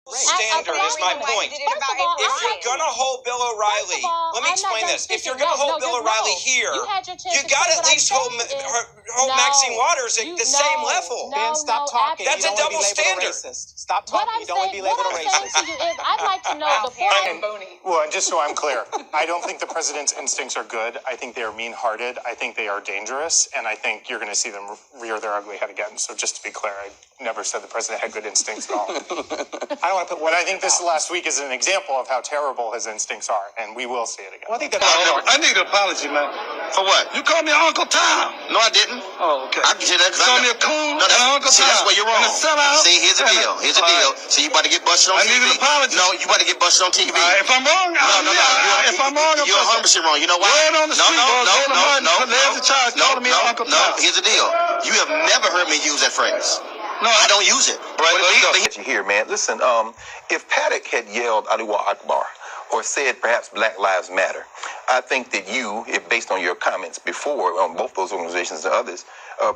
Standard is my point. If you're going to hold Bill O'Reilly, let me explain this. If you're going to hold Bill O'Reilly here, you got to at least hold Maxine Waters at the same level. Ben, stop talking. That's a double standard. Stop talking. You don't want to be labeled a racist. I'd like to know the point. Well, just so I'm clear, I don't think the president's instincts are good. I think they are mean-hearted. I think they are dangerous. And I think you're going to see them rear their ugly head again. So just to be clear, I never said the president had good instincts at all. I don't want to put. But I think this last week is an example of how terrible his instincts are, and we will see it again. Well, I need an apology, man. For what? You called me Uncle Tom. No, I didn't. Oh, okay. I can say that. You called me a coon. No, Uncle Tom. that's where you're wrong. And a sellout. See, here's the deal. Here's the deal. So you about to get busted on TV. I need an apology. No, you about to get busted on TV. If I'm wrong, if I'm wrong, you're 100% wrong. You know why? On the street, calling me Uncle Tom. No, here's the deal. You have never heard me use that phrase. No, I don't use it. But here, man, listen, if Paddock had yelled Allahu Akbar or said perhaps Black Lives Matter, I think that you, if based on your comments before on both those organizations and others,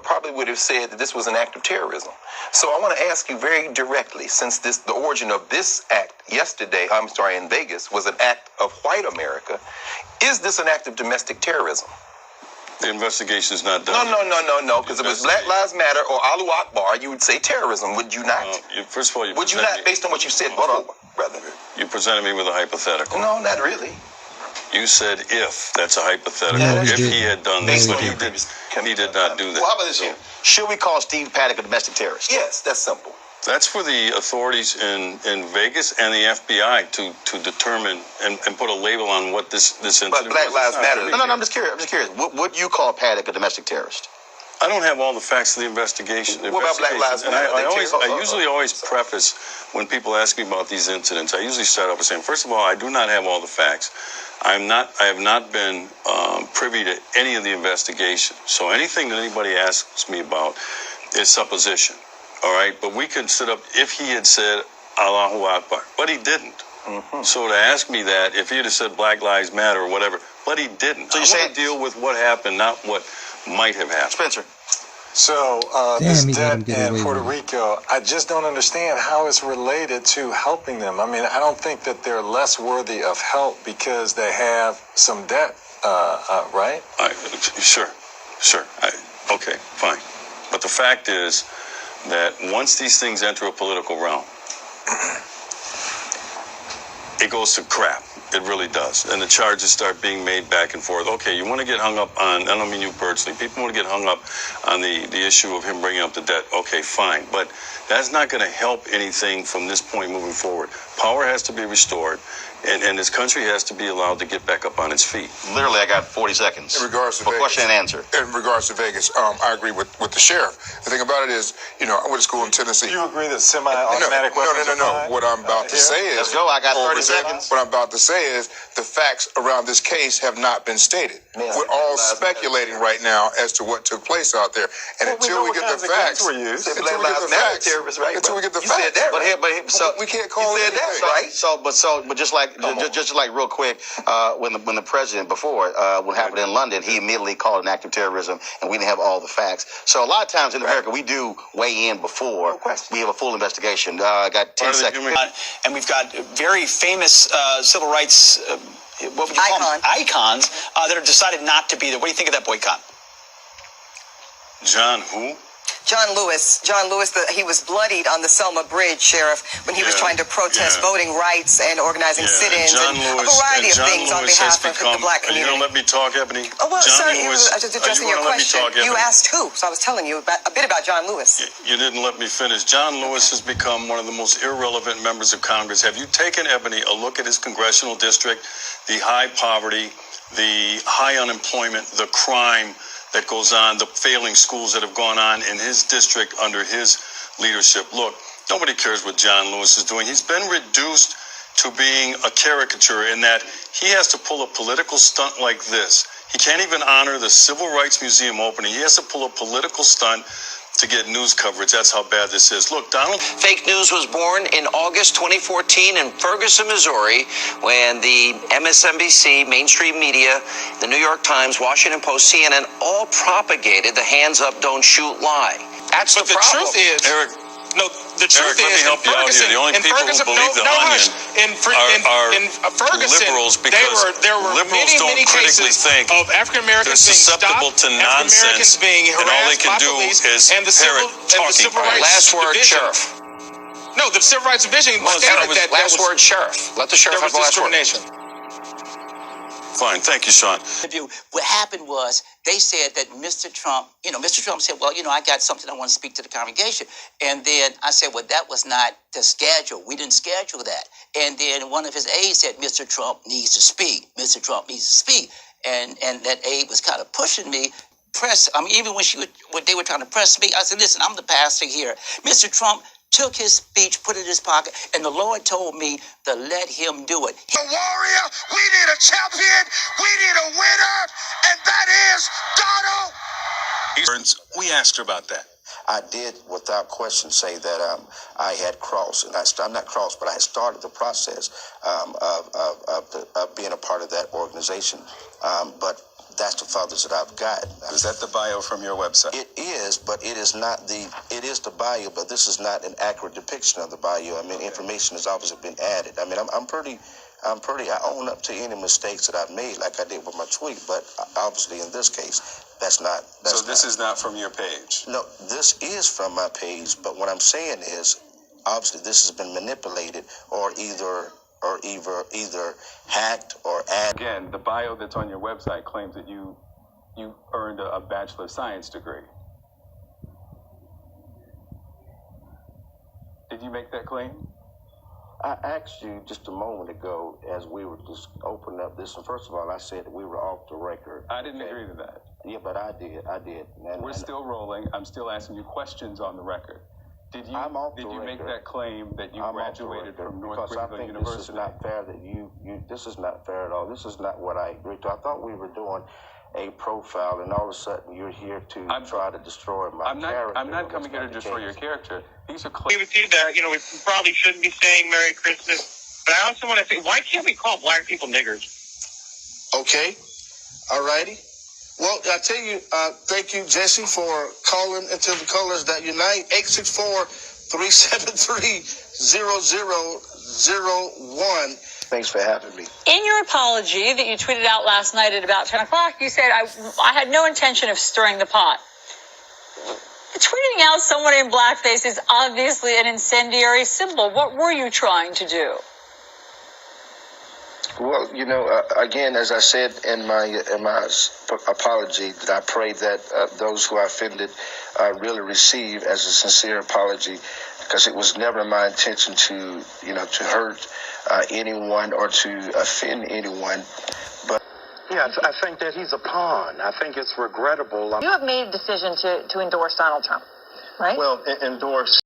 probably would have said that this was an act of terrorism. So I want to ask you very directly, since the origin of this act in Vegas was an act of white America, is this an act of domestic terrorism? The investigation is not done. No. Because if it was Black Lives Matter or Allahu Akbar, you would say terrorism, would you not? First of all, would you not, based on what you said? Hold on, brother. You presented me with a hypothetical. No, not really. You said if. That's a hypothetical. If he had done this, but he did not do that. Well, how about this here? Should we call Steve Paddock a domestic terrorist? Yes, that's simple. That's for the authorities in Vegas and the FBI to determine and put a label on what this incident was. But Black Lives Matter. No, I'm just curious. Would you call Paddock a domestic terrorist? I don't have all the facts of the investigation. What about Black Lives Matter? I usually always preface when people ask me about these incidents. I usually start off by saying, first of all, I do not have all the facts. I have not been privy to any of the investigation. So anything that anybody asks me about is supposition. All right, but we could sit up if he had said Allahu Akbar, but he didn't. Mm-hmm. So to ask me that, if he had said Black Lives Matter or whatever, but he didn't. So you want to deal with what happened, not what might have happened. Spencer. So this debt in Puerto Rico, I just don't understand how it's related to helping them. I mean, I don't think that they're less worthy of help because they have some debt, right? Sure. Okay, fine. But the fact is that once these things enter a political realm, it goes to crap. It really does. And the charges start being made back and forth. Okay, you want to get hung up on, I don't mean you personally, people want to get hung up on the issue of him bringing up the debt. Okay, fine. But that's not going to help anything from this point moving forward. Power has to be restored, and this country has to be allowed to get back up on its feet. Literally, I got 40 seconds. In regards to Vegas, question and answer. In regards to Vegas, I agree with the sheriff. The thing about it is, I went to school in Tennessee. You agree that semi-automatic weapons are fine? What I'm about to say is... Let's go, I got 30 seconds. What I'm about to say is the facts around this case have not been stated. We're all speculating right now as to what took place out there. And until we get the facts... Until we get the facts... So we can't call it that, right? But just like real quick, when the president before what happened in London, he immediately called it an act of terrorism, and we didn't have all the facts. So a lot of times in America, we do weigh in before we have a full investigation. I got 10 seconds. And we've got very famous civil rights, what would you call them? Icons that have decided not to be there. What do you think of that boycott? John who? John Lewis, he was bloodied on the Selma Bridge, Sheriff, when he was trying to protest voting rights and organizing sit-ins and a variety of things on behalf of the black community. You don't let me talk, Ebony? Oh, well, sir, I was just addressing your question. You asked who, so I was telling you a bit about John Lewis. You didn't let me finish. John Lewis has become one of the most irrelevant members of Congress. Have you taken, Ebony, a look at his congressional district, the high poverty, the high unemployment, the crime that goes on, the failing schools that have gone on in his district under his leadership? Look, nobody cares what John Lewis is doing. He's been reduced to being a caricature in that he has to pull a political stunt like this. He can't even honor the Civil Rights Museum opening. He has to pull a political stunt to get news coverage. That's how bad this is. Look, Donald. Fake news was born in August 2014 in Ferguson, Missouri, when the MSNBC, mainstream media, the New York Times, Washington Post, CNN, all propagated the hands up, don't shoot lie. That's the problem. The truth is, Eric, no, the truth Eric, let me help you out here. The only people who believe the Onion are Ferguson, liberals because there were liberals don't many critically cases think of African Americans they're susceptible to nonsense, being and all they can do is parrot talking points. Last word, Sheriff. No, the Civil Rights Division stated that last word, Sheriff. Let the Sheriff have the last word. Fine. Thank you, Sean. What happened was they said that Mr. Trump said, well, I got something I want to speak to the congregation. And then I said, well, that was not the schedule. We didn't schedule that. And then one of his aides said, Mr. Trump needs to speak. Mr. Trump needs to speak. And that aide was kind of pushing me. Even when they were trying to press me, I said, listen, I'm the pastor here. Mr. Trump took his speech, put it in his pocket, and the Lord told me to let him do it. A warrior, we need a champion, we need a winner, and that is Donald. We asked her about that. I did, without question, say that I had crossed, and I'm not crossed, but I had started the process of being a part of that organization. But that's the fathers that I've got. Is that the bio from your website? It is, but it is the bio, but this is not an accurate depiction of the bio. I mean, information has obviously been added. I mean, I own up to any mistakes that I've made, like I did with my tweet, but obviously in this case, that's not. So this is not from your page? No, this is from my page, but what I'm saying is, obviously this has been manipulated or either hacked or added. Again, the bio that's on your website claims that you earned a Bachelor of Science degree. Did you make that claim? I asked you just a moment ago as we were just opening up this, and first of all, I said that we were off the record. I didn't agree to that. Yeah, but I did. We're still rolling. I'm still asking you questions on the record. Did you make that claim that you graduated from North Greenville University? This is not fair this is not fair at all. This is not what I agreed to. I thought we were doing a profile, and all of a sudden you're here to try to destroy my character. I'm not coming here to destroy your character. These are claims. We would do that. We probably shouldn't be saying Merry Christmas. But I also want to say, why can't we call black people niggers? Okay. All righty. Well, I tell you, thank you, Jesse, for calling into the Colors That Unite. 864-373-0001. Thanks for having me. In your apology that you tweeted out last night at about 10 o'clock, you said, I had no intention of stirring the pot. Tweeting out someone in blackface is obviously an incendiary symbol. What were you trying to do? Well, again, as I said in my apology, that I pray that those who I offended really receive as a sincere apology, because it was never my intention to hurt anyone or to offend anyone. But yeah, I think that he's a pawn. I think it's regrettable. You have made a decision to endorse Donald Trump, right? Well, endorse.